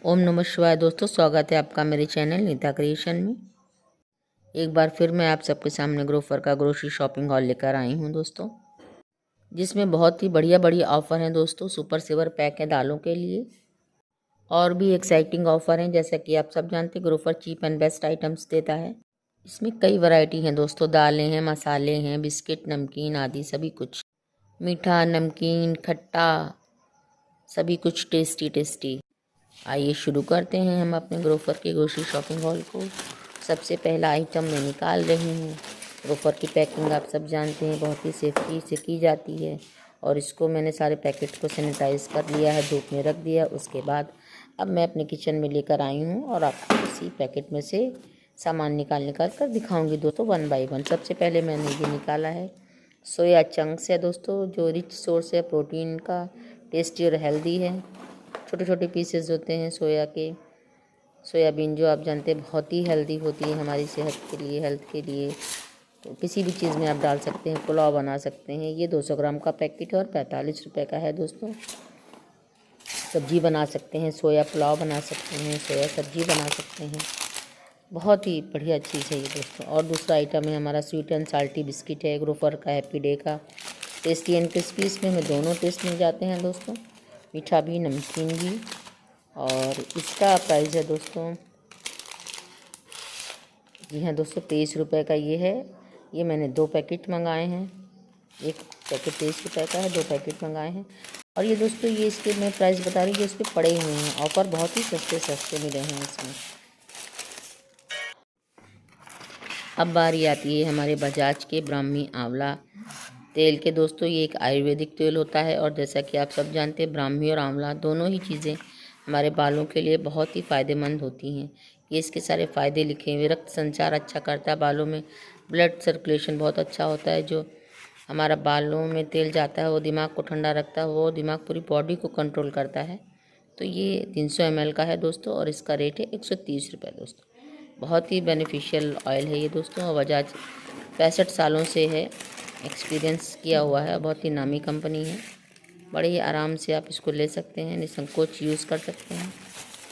ओम नमः शिवाय दोस्तों, स्वागत है आपका मेरे चैनल नीता क्रिएशन में। एक बार फिर मैं आप सबके सामने ग्रोफर का ग्रोसरी शॉपिंग हॉल लेकर आई हूं दोस्तों, जिसमें बहुत ही बढ़िया बढ़िया ऑफ़र हैं दोस्तों। सुपर सेवर पैक है दालों के लिए और भी एक्साइटिंग ऑफ़र हैं। जैसा कि आप सब जानते हैं, Grofer cheap and best items देता है। इसमें कई वैरायटी हैं दोस्तों, दालें हैं, मसाले हैं, बिस्किट, नमकीन आदि सभी कुछ। मीठा, नमकीन, खट्टा, सभी कुछ टेस्टी टेस्टी। आइए शुरू करते हैं हम अपने ग्रोफर के ग्रोसरी शॉपिंग हॉल को। सबसे पहला आइटम मैं निकाल रही हूँ। ग्रोफर की पैकिंग आप सब जानते हैं बहुत ही सेफ्टी से की जाती है, और इसको मैंने सारे पैकेट को सैनिटाइज़ कर लिया है, धूप में रख दिया। उसके बाद अब मैं अपने किचन में लेकर आई हूँ और आपको इसी पैकेट में से सामान निकाल कर दिखाऊँगी दोस्तों, वन बाई वन। सबसे पहले मैंने ये निकाला है सोया चंक्स है दोस्तों, जो रिच सोर्स है प्रोटीन का, टेस्टी और हेल्दी है। छोटे छोटे पीसेस होते हैं सोया के। सोयाबीन जो आप जानते हैं बहुत ही हेल्दी होती है हमारी सेहत के लिए, हेल्थ के लिए। तो किसी भी चीज़ में आप डाल सकते हैं, पुलाव बना सकते हैं। ये 200 ग्राम का पैकेट है और 45 रुपये का है दोस्तों। सब्जी बना सकते हैं, सोया पुलाव बना सकते हैं, सोया सब्जी बना सकते हैं। बहुत ही बढ़िया चीज़ है ये दोस्तों। और दूसरा आइटम है हमारा स्वीट एंड साल्टी बिस्किट है, ग्रोफर का हैप्पी डे का। टेस्टी एंड क्रिस्पी, इसमें हमें दोनों टेस्ट मिल जाते हैं दोस्तों, मीठा भी नमकीन भी। और इसका प्राइस है दोस्तों, जी हाँ दोस्तों, 23 रुपये का ये है। ये मैंने 2 पैकेट मंगाए हैं। एक पैकेट 23 रुपये का है, 2 पैकेट मंगाए हैं। और ये दोस्तों, ये इसके मैं प्राइस बता रही हूँ, ये इसके पड़े हुए हैं। ऑफ़र बहुत ही सस्ते सस्ते मिले हैं इसमें। अब बारी आती है हमारे बजाज के ब्राह्मी आंवला तेल के दोस्तों। ये एक आयुर्वेदिक तेल होता है, और जैसा कि आप सब जानते हैं, ब्राह्मी और आंवला दोनों ही चीज़ें हमारे बालों के लिए बहुत ही फ़ायदेमंद होती हैं। ये इसके सारे फ़ायदे लिखे हुए। रक्त संचार अच्छा करता है बालों में, ब्लड सर्कुलेशन बहुत अच्छा होता है। जो हमारा बालों में तेल जाता है वो दिमाग को ठंडा रखता है, वो दिमाग पूरी बॉडी को कंट्रोल करता है। तो ये 300 ml का है दोस्तों, और इसका रेट है 130 रुपये दोस्तों। बहुत ही बेनिफिशियल ऑयल है ये दोस्तों, और बजाज 65 सालों से है, एक्सपीरियंस किया हुआ है, बहुत ही नामी कंपनी है। बड़े ही आराम से आप इसको ले सकते हैं, निसंकोच यूज़ कर सकते हैं।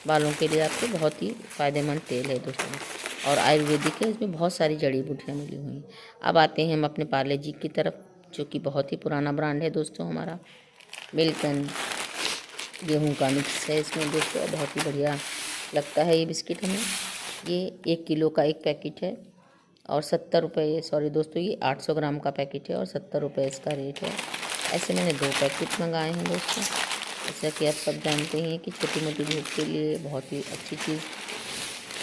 बालों के लिए आपके बहुत ही फ़ायदेमंद तेल है दोस्तों, और आयुर्वेदिक है। इसमें बहुत सारी जड़ी बूटियाँ मिली हुई हैं। अब आते हैं हम अपने पार्ले जी की तरफ, जो कि बहुत ही पुराना ब्रांड है दोस्तों हमारा। मिल्क एंड गेहूँ का मिक्स है इसमें दोस्तों, बहुत ही बढ़िया लगता है ये बिस्किट हमें। ये 1 किलो का एक पैकेट है और 70 रुपये, सॉरी दोस्तों, ये 800 ग्राम का पैकेट है और 70 रुपये इसका रेट है। ऐसे मैंने 2 पैकेट मंगाए हैं दोस्तों। जैसा कि आप सब जानते हैं कि छोटी मोटी भूख के लिए बहुत ही अच्छी चीज़,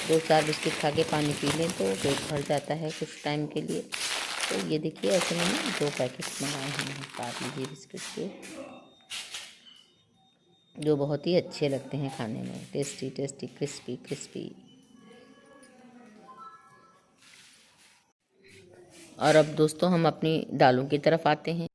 2-4 बिस्किट खा के पानी पी लें तो पेट भर जाता है कुछ टाइम के लिए। तो ये देखिए, ऐसे मैंने 2 पैकेट मंगाए हैं पार्ले जी बिस्किट के, जो बहुत ही अच्छे लगते हैं खाने में, टेस्टी टेस्टी, क्रिस्पी क्रिस्पी। और अब दोस्तों हम अपनी दालों की तरफ आते हैं,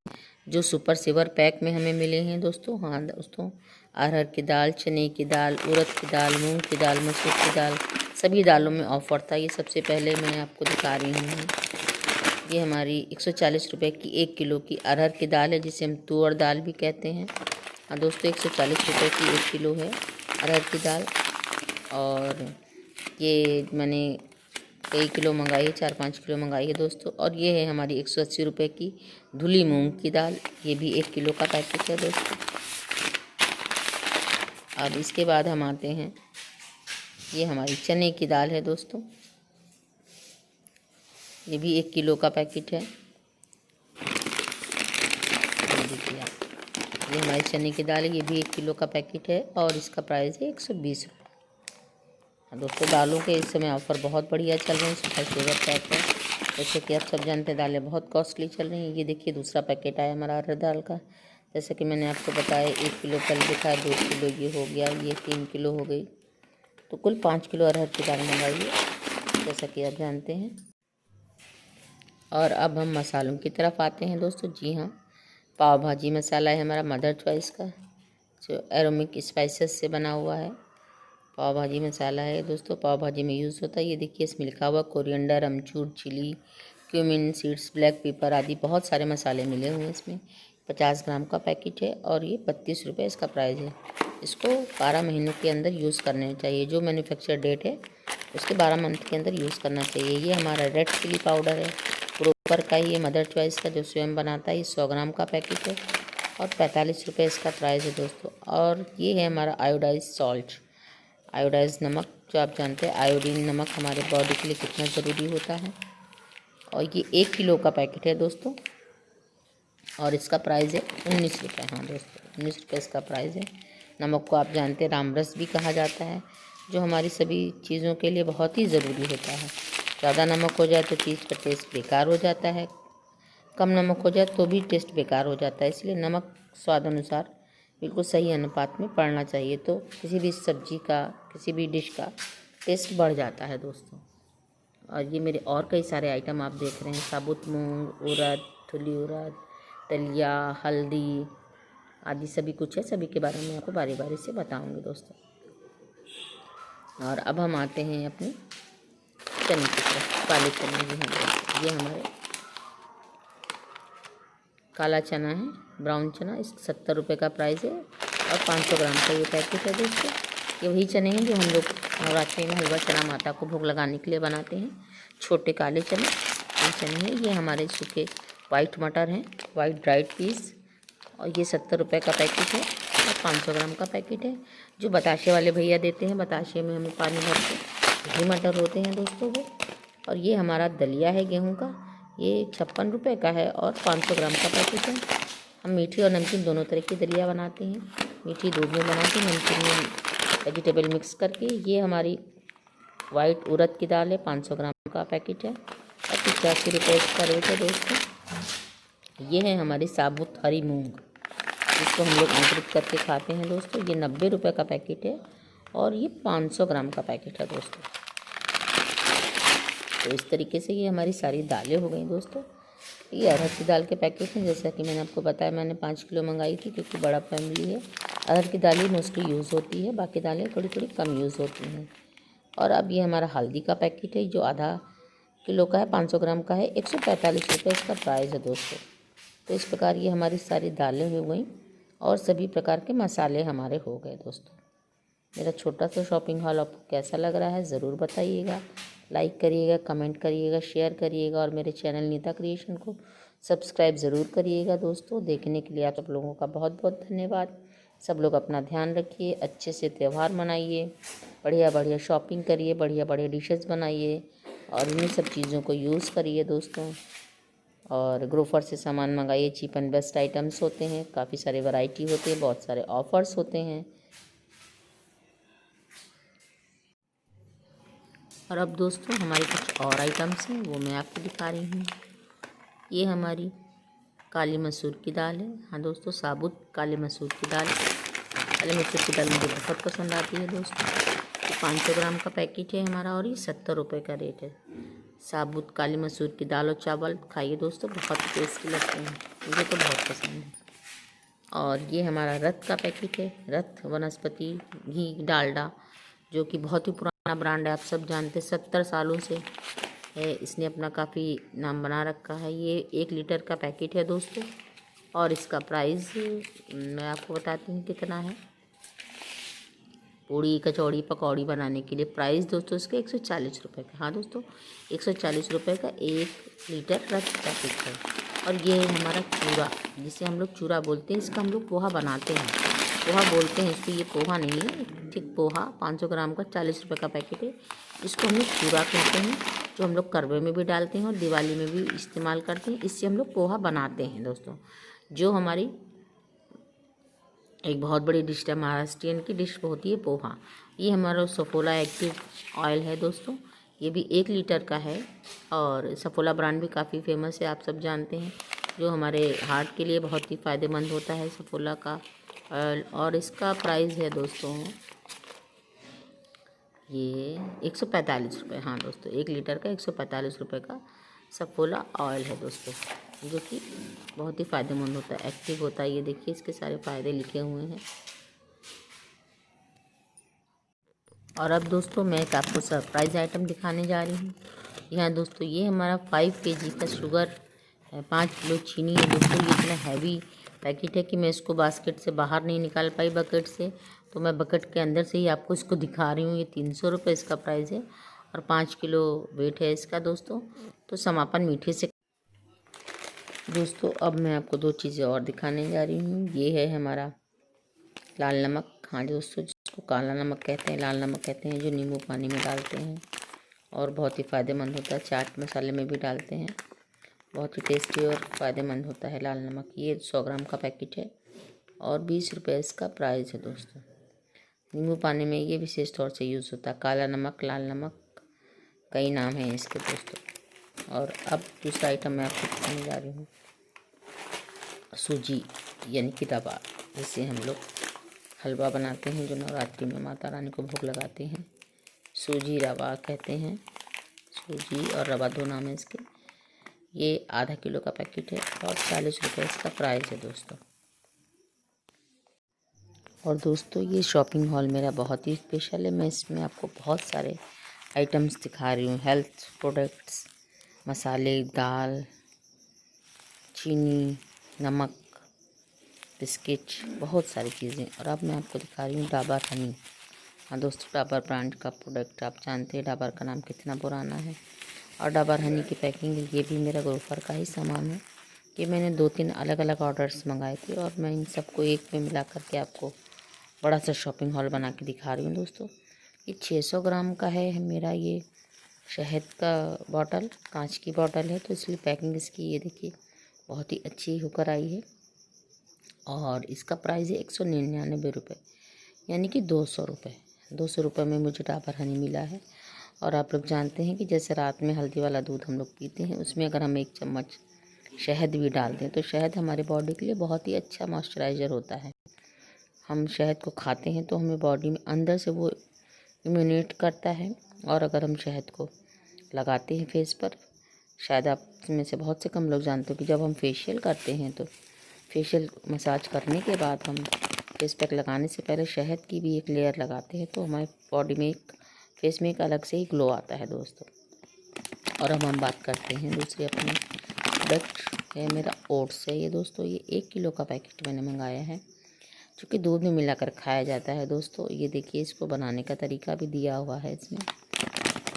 जो सुपर सेवर पैक में हमें मिले हैं दोस्तों। हाँ दोस्तों, अरहर की दाल, चने की दाल, उड़द की दाल, मूंग की दाल, मसूर की दाल, सभी दालों में ऑफ़र था। ये सबसे पहले मैं आपको दिखा रही हूँ। ये हमारी 140 रुपये की 1 किलो की अरहर की दाल है, जिसे हम तुअर दाल भी कहते हैं। हाँ दोस्तों, 140 रुपये की 1 किलो है अरहर की दाल। और ये मैंने कई किलो मंगाई है, 4-5 किलो मंगाई है दोस्तों। और ये है हमारी 180 रुपये की धुली मूंग की दाल, ये भी 1 किलो का पैकेट है दोस्तों। अब इसके बाद हम आते हैं, ये हमारी चने की दाल है दोस्तों, ये भी 1 किलो का पैकेट है। ये देखिए आप, ये हमारी चने की दाल है, ये भी 1 किलो का पैकेट है और इसका प्राइस है 120 रुपये। हाँ दोस्तों, दालों के इस समय ऑफ़र बहुत बढ़िया चल रहे हैं, सुपर सेवर पैक है। जैसे कि आप सब जानते हैं, दालें बहुत कॉस्टली चल रही हैं। ये देखिए, दूसरा पैकेट आया हमारा अरहर दाल का। जैसे कि मैंने आपको बताया, 1 किलो कल दिखाया, 2 किलो ये हो गया, ये 3 किलो हो गई, तो कुल 5 किलो अरहर की दाल मंगाई है, जैसा कि आप जानते हैं। और अब हम मसालों की तरफ आते हैं दोस्तों। जी हाँ, पाव भाजी मसाला है हमारा मदर चॉइस का, जो एरोमिक स्पाइसेस से बना हुआ है। पाव भाजी मसाला है दोस्तों, पाव भाजी में यूज़ होता है। ये देखिए, इसमें लिखा हुआ coriander, amchur, chilli, cumin seeds, black pepper आदि बहुत सारे मसाले मिले हुए हैं इसमें। 50 ग्राम का पैकेट है और ये 32 रुपये इसका प्राइस है। इसको 12 महीनों के अंदर यूज़ करने चाहिए। जो मैन्युफैक्चर डेट है उसके 12 मंथ के अंदर यूज़ करना चाहिए। ये हमारा रेड चिली पाउडर है, ग्रोफर का ही, ये मदर चॉइस का जो स्वयं बनाता है। ये 100 ग्राम का पैकेट है और 45 रुपये इसका प्राइस है दोस्तों। और ये है हमारा आयोडाइज सॉल्ट, आयोडाइज नमक, जो आप जानते हैं आयोडीन नमक हमारे बॉडी के लिए कितना ज़रूरी होता है। और ये 1 किलो का पैकेट है दोस्तों और इसका प्राइस है 19 रुपये। हाँ दोस्तों, 19 रुपये इसका प्राइस है। नमक को आप जानते हैं रामरस भी कहा जाता है, जो हमारी सभी चीज़ों के लिए बहुत ही ज़रूरी होता है। ज़्यादा नमक हो जाए तो चीज़ का टेस्ट बेकार हो जाता है, कम नमक हो जाए तो भी टेस्ट बेकार हो जाता है। इसलिए नमक स्वाद अनुसार बिल्कुल सही अनुपात में पड़ना चाहिए, तो किसी भी सब्जी का, किसी भी डिश का टेस्ट बढ़ जाता है दोस्तों। और ये मेरे और कई सारे आइटम आप देख रहे हैं, साबुत मूंग, उड़द, धुली उड़द, दलिया, हल्दी आदि सभी कुछ है। सभी के बारे में आपको बारी बारी से बताऊंगी दोस्तों। और अब हम आते हैं अपने चने की तरफ, काले चने। जी हाँ दोस्तों, ये हमारे काला चना है, ब्राउन चना। इस 70 रुपये का प्राइस है और 500 ग्राम का ये पैकेट है दोस्तों। ये वही चने हैं जो हम लोग नवरात्रि में हलवा चना माता को भोग लगाने के लिए बनाते हैं। छोटे काले चने ये चने हैं। ये हमारे सूखे वाइट मटर हैं, वाइट ड्राइड पीस। और ये 70 रुपये का पैकेट है और 500 ग्राम का पैकेट है, जो बताशे वाले भैया देते हैं। बताशे में हमें पानी भर के घी मटर होते हैं दोस्तों वो। और ये हमारा दलिया है गेहूं का, ये 56 रुपये का है और 500 ग्राम का पैकेट है। हम मीठी और नमकीन दोनों तरह की दलिया बनाते हैं। मीठी दूध में बनाते हैं, नमकीन में वेजिटेबल मिक्स करके। ये हमारी वाइट उड़द की दाल है, 500 ग्राम का पैकेट है और 85 रुपये इसका रेट है दोस्तों। ये है हमारी साबुत हरी मूंग, जिसको हम लोग अंकुरित करके खाते हैं दोस्तों। ये 90 रुपये का पैकेट है और ये 500 ग्राम का पैकेट है दोस्तों। तो इस तरीके से ये हमारी सारी दालें हो गई दोस्तों। ये अरहर की दाल के पैकेट हैं, जैसा कि मैंने आपको बताया। मैंने 5 किलो मंगाई थी क्योंकि बड़ा फैमिली है। अरहर की दाल ही मोस्टली यूज़ होती है, बाकी दालें थोड़ी थोड़ी कम यूज़ होती हैं। और अब ये हमारा हल्दी का पैकेट है, जो आधा किलो का है, 500 ग्राम का है। 145 रुपये इसका प्राइस है दोस्तों। तो इस प्रकार ये हमारी सारी दालें हो गई और सभी प्रकार के मसाले हमारे हो गए दोस्तों। मेरा छोटा सा शॉपिंग हॉल आपको कैसा लग रहा है ज़रूर बताइएगा। लाइक करिएगा, कमेंट करिएगा, शेयर करिएगा और मेरे चैनल नीता क्रिएशन को सब्सक्राइब ज़रूर करिएगा दोस्तों। देखने के लिए आप सब लोगों का बहुत बहुत धन्यवाद। सब लोग अपना ध्यान रखिए, अच्छे से त्यौहार मनाइए, बढ़िया बढ़िया शॉपिंग करिए, बढ़िया बढ़िया डिशेज़ बनाइए और इन्हीं सब चीज़ों को यूज़ करिए दोस्तों। और ग्रोफर से सामान मंगाइए, चीप एंड बेस्ट आइटम्स होते हैं, काफ़ी सारे वैरायटी होते हैं, बहुत सारे ऑफ़र्स होते हैं। और अब दोस्तों हमारे कुछ और आइटम्स हैं, वो मैं आपको दिखा रही हूँ। ये हमारी काली मसूर की दाल है। हाँ दोस्तों, साबुत काली मसूर की दाल। काली मसूर की दाल मुझे बहुत पसंद आती है दोस्तों। 500 ग्राम का पैकेट है हमारा और ये 70 रुपये का रेट है। साबुत काली मसूर की दाल और चावल खाइए दोस्तों, बहुत टेस्टी लगते हैं, मुझे तो बहुत पसंद है। और ये हमारा रथ का पैकेट है, रथ वनस्पति घी डालडा, जो कि बहुत ही पुराना ब्रांड है, आप सब जानते हैं, 70 सालों से है, इसने अपना काफ़ी नाम बना रखा है। ये 1 लीटर का पैकेट है दोस्तों और इसका प्राइस मैं आपको बताती हूँ कितना है। पूड़ी, कचौड़ी, पकौड़ी बनाने के लिए प्राइस दोस्तों इसके 140 रुपये का। हाँ दोस्तों, 140 रुपये का 1 लीटर रथ पैकेट है। और ये हमारा चूरा, जिसे हम लोग चूरा बोलते हैं, इसका हम लोग पोहा बनाते हैं, पोहा बोलते हैं इसको। ये पोहा नहीं है, ठीक पोहा 500 ग्राम का 40 रुपये का पैकेट है। इसको हम लोग चूरा कहते हैं, जो हम लोग करवे में भी डालते हैं और दिवाली में भी इस्तेमाल करते हैं। इससे हम लोग पोहा बनाते हैं दोस्तों, जो हमारी एक बहुत बड़ी डिश है, महाराष्ट्रियन की डिश होती है पोहा। ये हमारा सफोला एक्टिव ऑयल है दोस्तों, ये भी 1 लीटर का है और सफोला ब्रांड भी काफ़ी फेमस है, आप सब जानते हैं, जो हमारे हार्ट के लिए बहुत ही फ़ायदेमंद होता है सफोला का ऑयल। और इसका प्राइस है दोस्तों ये 145 रुपये। हाँ दोस्तों, 1 लीटर का 145 रुपये का सफोला ऑयल है दोस्तों, जो कि बहुत ही फ़ायदेमंद होता है, एक्टिव होता है। ये देखिए इसके सारे फ़ायदे लिखे हुए हैं। और अब दोस्तों मैं एक आपको सरप्राइज़ आइटम दिखाने जा रही हूँ। यहाँ दोस्तों ये हमारा 5 kg का शुगर है, 5 किलो चीनी है दोस्तों। ये इतना हैवी पैकेट है कि मैं इसको बास्केट से बाहर नहीं निकाल पाई, बकेट से, तो मैं बकेट के अंदर से ही आपको इसको दिखा रही हूँ। ये 300 रुपये इसका प्राइस है और 5 किलो वेट है इसका दोस्तों। तो समापन मीठे से दोस्तों, अब मैं आपको 2 चीज़ें और दिखाने जा रही हूँ। ये है हमारा लाल नमक, हाँ दोस्तों, जिसको काला नमक कहते हैं, लाल नमक कहते हैं, जो नींबू पानी में डालते हैं और बहुत ही फ़ायदेमंद होता है। चाट मसाले में भी डालते हैं, बहुत ही टेस्टी और फ़ायदेमंद होता है लाल नमक। ये 100 ग्राम का पैकेट है और 20 रुपये इसका प्राइस है दोस्तों। नींबू पानी में ये विशेष तौर से यूज़ होता है। काला नमक, लाल नमक, कई नाम हैं इसके दोस्तों। और अब दूसरा आइटम मैं आपको दिखाने जा रही हूँ, सूजी यानी कि रवा, जिससे हम लोग हलवा बनाते हैं जो नवरात्रि में माता रानी को भोग लगाते हैं। सूजी रवा कहते हैं, सूजी और रवा 2 नाम है इसके। ये आधा किलो का पैकेट है और 40 रुपये इसका प्राइस है दोस्तों। और दोस्तों, ये शॉपिंग हॉल मेरा बहुत ही स्पेशल है। मैं इसमें आपको बहुत सारे आइटम्स दिखा रही हूँ, हेल्थ प्रोडक्ट्स, मसाले, दाल, चीनी, नमक, बिस्किट, बहुत सारी चीज़ें। और अब मैं आपको दिखा रही हूँ डाबर हनी। हाँ दोस्तों, डाबर ब्रांड का प्रोडक्ट, आप जानते हैं डाबर का नाम कितना पुराना है। और डाबर हनी की पैकिंग, ये भी मेरा ग्रोफर का ही सामान है। ये मैंने 2-3 अलग अलग ऑर्डर्स मंगाए थे और मैं इन सबको एक में मिला करके आपको बड़ा सा शॉपिंग हॉल बना के दिखा रही हूँ दोस्तों। ये 600 ग्राम का है मेरा ये शहद का बॉटल, कांच की बॉटल है, तो इसलिए पैकिंग इसकी ये देखिए बहुत ही अच्छी होकर आई है। और इसका प्राइस है 199 रुपये, यानी कि 200 रुपये। 200 रुपये में मुझे डाबर हनी मिला है। और आप लोग जानते हैं कि जैसे रात में हल्दी वाला दूध हम लोग पीते हैं, उसमें अगर हम 1 चम्मच शहद भी डाल दें तो शहद हमारे बॉडी के लिए बहुत ही अच्छा मॉइस्चराइज़र होता है। हम शहद को खाते हैं तो हमें बॉडी में अंदर से वो इम्यूनेट करता है। और अगर हम शहद को लगाते हैं फेस पर, शायद आप में से बहुत से कम लोग जानते हो कि जब हम फेशियल करते हैं तो फेशियल मसाज करने के बाद हम फेस पैक लगाने से पहले शहद की भी एक लेयर लगाते हैं, तो हमारे बॉडी में फेस में एक अलग से ही ग्लो आता है दोस्तों। और अब हम बात करते हैं दूसरी अपनी प्रोडक्ट है मेरा ओट्स है ये दोस्तों। ये 1 किलो का पैकेट मैंने मंगाया है, जो कि दूध में मिलाकर खाया जाता है दोस्तों। ये देखिए, इसको बनाने का तरीका भी दिया हुआ है इसमें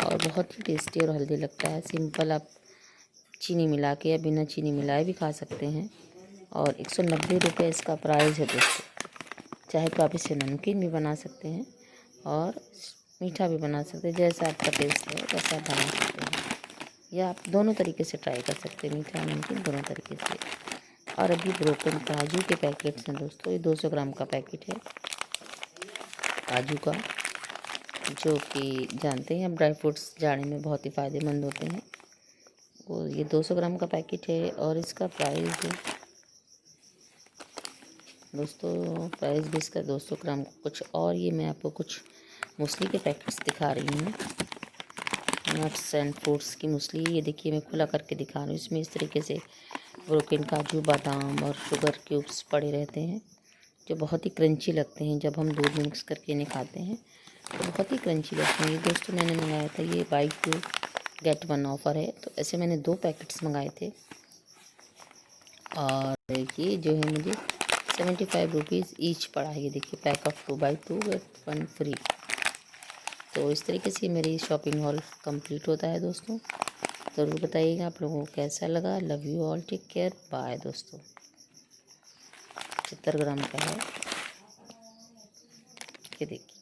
और बहुत ही टेस्टी और हेल्दी लगता है। सिंपल आप चीनी मिला के या बिना चीनी मिलाए भी खा सकते हैं। और 190 रुपये इसका प्राइस है दोस्तों। चाहे तो आप इसे नमकीन भी बना सकते हैं और मीठा भी बना सकते हैं, जैसा आपका टेस्ट है वैसा आप बना सकते हैं, या आप दोनों तरीके से ट्राई कर सकते हैं, मीठा नमकीन दोनों तरीके से। और अभी ब्रोकन काजू के पैकेट्स हैं दोस्तों। ये 200 ग्राम का पैकेट है काजू का, जो कि जानते हैं आप ड्राई फ्रूट्स जाने में बहुत ही फ़ायदेमंद होते हैं। वो ये 200 ग्राम का पैकेट है और इसका प्राइस है दोस्तों, प्राइस भी इसका 200 ग्राम कुछ। और ये मैं आपको कुछ मूसली के पैकेट्स दिखा रही हूँ, नट्स एंड फ्रूट्स की मूसली। ये देखिए, मैं खुला करके दिखा रही हूँ। इसमें इस तरीके से ब्रोकन काजू, बादाम और शुगर क्यूब्स पड़े रहते हैं, जो बहुत ही क्रंची लगते हैं। जब हम दूध में मिक्स करके इन्हें खाते हैं तो बहुत ही क्रंची लगते हैं। ये दोस्तों मैंने मंगाया था, ये बाई 2 गेट 1 ऑफ़र है, तो ऐसे मैंने 2 पैकेट्स मंगाए थे। और ये जो है मुझे 75 रुपीज़ ईच पड़ा है। ये देखिए, pack of 2 buy 2 get 1 free. तो इस तरीके से मेरी शॉपिंग हॉल कंप्लीट होता है दोस्तों। ज़रूर बताइएगा आप लोगों को कैसा लगा। Love you all, take care, bye दोस्तों। 75 ग्राम का है, ये देखिए।